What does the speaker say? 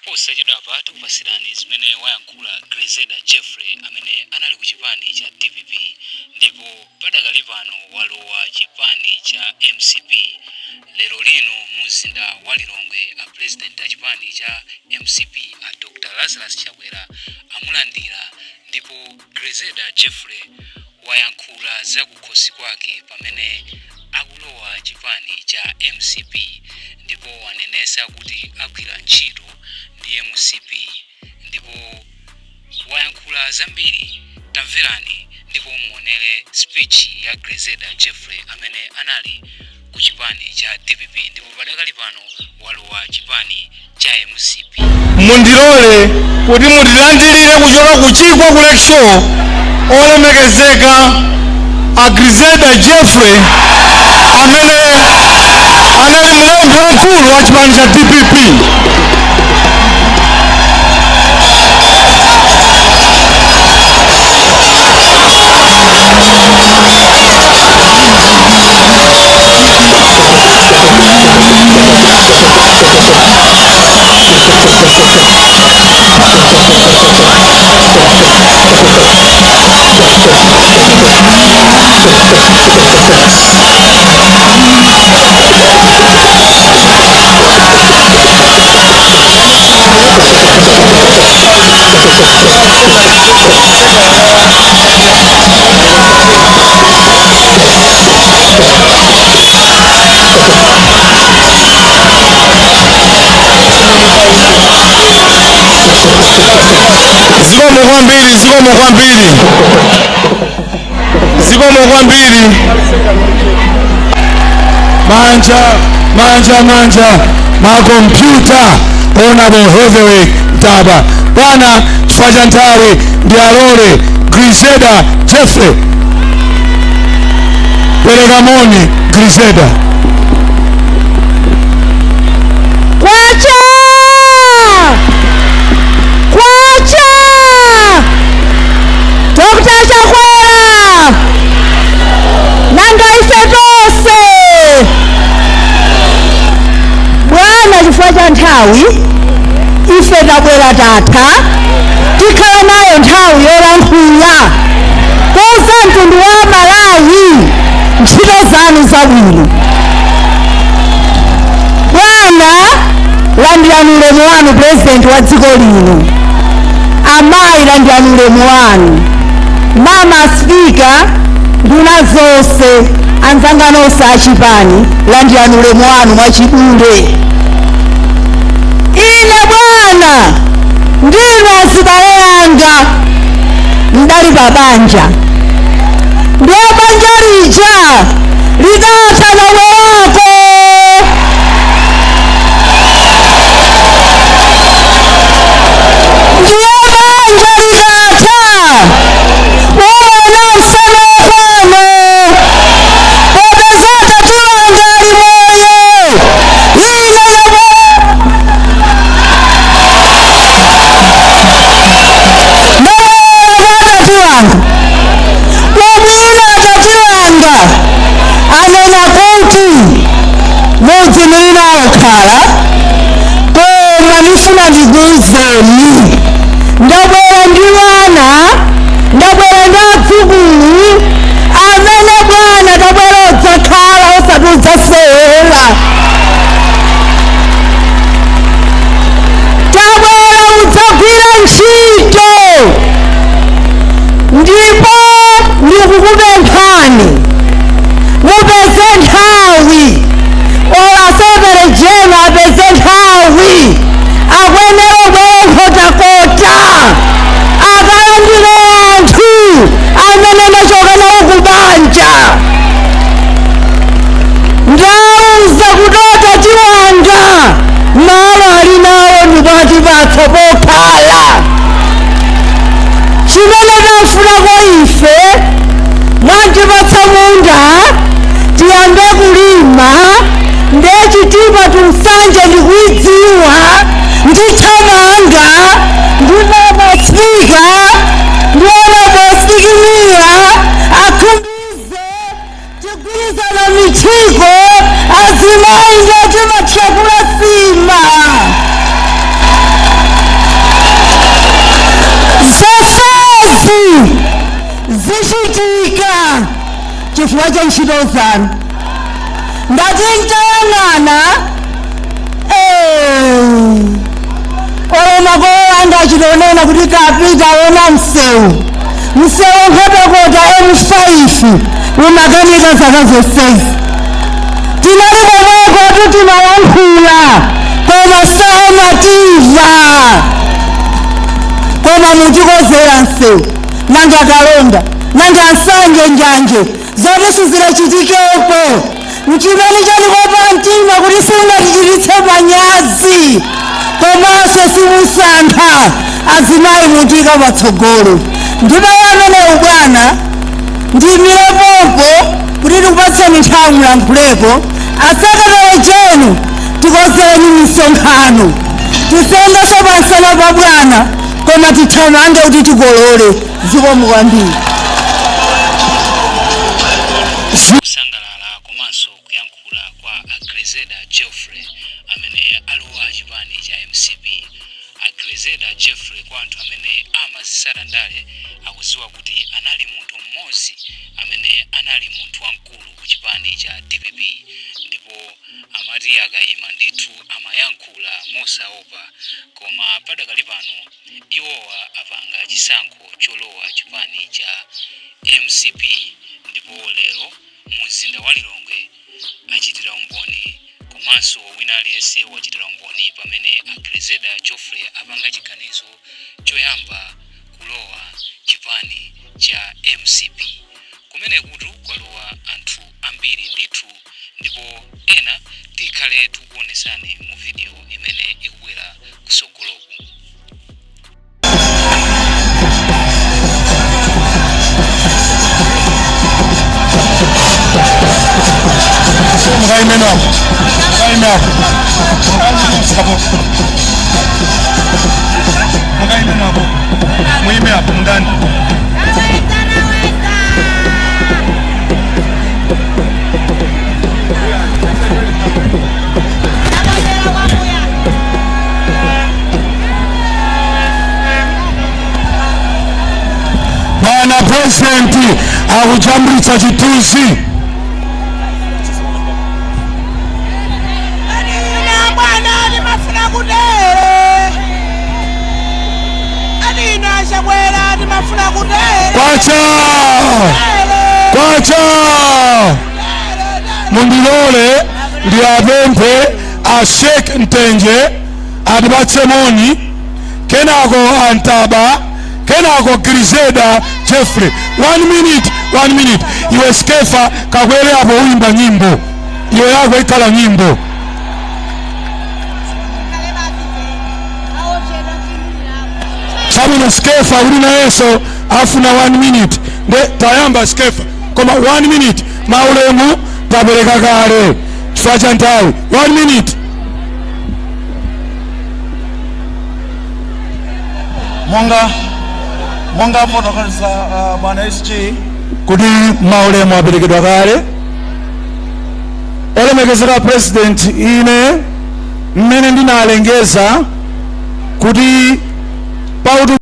posachedwa apa tikupasirani zimene wayankhula Grizeda Jeffrey amene anali ku chipani cha DPP ndipo padakali pano walowa chipani cha MCP. Lero lino mumzinda wa Lilongwe a president a chipani cha MCP a Dr. Lazarus Chakwera amulandira ndipo Grizeda Jeffrey wayankhula za kukhosi kwake pamene akulowa chipani cha MCP ndipo wanenesa kuti agwira ntchito ndi MCP ndipo wayankhula zambiri. Tamverani ndipo muonere speech ya Grizeda Jeffrey amene anali ku chipani cha DPP ndipo padakali pano walowa chipani cha MCP. Mundilole kuti mutilandilire kuchoka ku chigwa ku Lekisho olemekezeka a Grizeda Jeffrey amene anali mlembi wamkulu wa chipani cha DPP. Zikomo kwambiri. Manja makompyuta honorable Heavyweight Taba bwana chifukwa cha nthawi ndi alole Grizeda Jeffrey. Pereka moni Grizeda. Kwacha Dr. Chakwera nanga ife tose bwana chifukwa cha nthawi ife tabwera tatha tikhala nayo nthawi yolankhula kuuza mtundu wa Malawi ntchito zanu zabwino. Bwana landirani ulemu wanu president wa dziko lino, amayi landirani ulemu wanu, mama speaker, nduna zonse, anzanga nonse achipani landirani ulemu wanu mwachidule. Ine bwana ndinu azibale yanga ndali pabanja ndiye banja lija lidatha nawerako anena kuti mudzi ndinawokhala koma ndifuna ndikuwuzeni ndabwera ndi wana, ndabwera ndi adzukulu amene bwana tabwera udzakhala osati udzasewera. Tabwera udzagwira ntchito ndipo ndikukupemphani mupeze nthawi olasevere jeno apeze nthawi akwenera bwera nkhotakota akalandire anthu amene ndachoka nawo ku banja. Ndauza kutota chiwanga malo ali nawo ndipati patso pokhala. Chimene tafunako ife mwatipatsa munda tiyambe kulima ndechitipa tumsanje ndikuidziwa ndithamanga ndinama spika ndionama sikimia akhumbize tigwirizana michiko azimayi ngati mathakula sima. chifukwa cha ntchito zanu. Ngati ntayang'ana olo makolo anga achitonena kuti kapita aona msewu nkhotakota M5 umakanika zaka zonsezi. Tinali komweko tutimayankhula koma samatimva, koma mutikozera msewu nanga kalonda nanga nsanje njanje zoti sizidachitikepo. Mchimene chalikopa mtima kuti singatichititse manyazi komanso simusankha azimayi mutika patsogolo. Ndipo amene ubwana ndimirepopo kuti tikupatseni nthawi mulankhuleko. Asekretary chenu tikozeni misonkhano tisendeso pansana pa bwana koma tithamange kuti tikolole. Zikomo kwambiri. Kusangalala komanso kuyankhula kwa Griseda Geoffrey amene alowa chipani cha MCP. Griseda Geoffrey kwa anthu amene amazisala ndale akudziwa kuti anali munthu mmodzi amene anali munthu wamkulu ku chipani cha DPP, ndipo amati akayima ndithu amayankhula mosaopa. Koma padakali pano iwowa apanga chisankho cholowa chipani cha MCP, ndipo lero muzinda wa Lilongwe achitira umboni komanso wina aliyense wachitira umboni pamene Griseda Geoffrey apanga chiganizo choyamba kulowa chipani cha MCP. Kumene kutu kwalowa anthu ambiri ndithu, ndipo ena tikhale tikuonesani mu video imene ikubwera kusogoloku. Muime hapo ndani. Bwana President akujambulitsa chituzi. Kwacha mundilole ndiapemphe a Sheikh Ntenje atipatse moni, kenako Antaba, kenako Griseda Geoffrey. 1 minute. Iwe Skefa kakwere hapo uimba nyimbo iwe yako ikala nyimbo. Sabu Skefa ulina yeso afuna 1 minute nde tayamba Skefa koma 1 minute maulemu tabeleka kale chifukwa cha nthawi. 1 minute. Monga protocol za bwana SG kuti maulemu aperekedwa kale. Olemekezeka President, ine mmene ndinalengeza kuti pautu